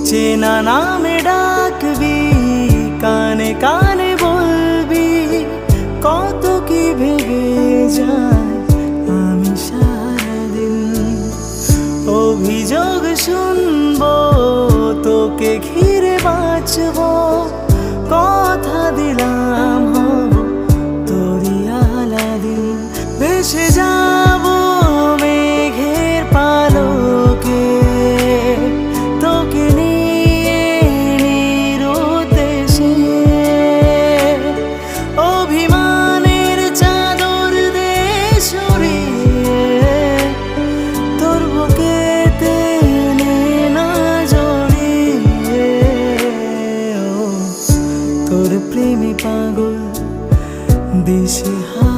চেনা নামে ডাকবি, কানে কানে বলবি, কত কি ভেবে যায় আমি সারাদিন। অভিযোগ শুনবো, তোকে ঘিরে বাঁচবো, কথা দিলাম হব তোরই আলাদিন। ভেসে যাবো মেঘের পালকে, তোকে নিয়ে নিরুদ্দেশে। অভিমানের চাদর দিয়ে সরিয়ে তোর বুকেতে নে না জড়িয়ে। তোর প্রেমে পাগল দিশেহারা।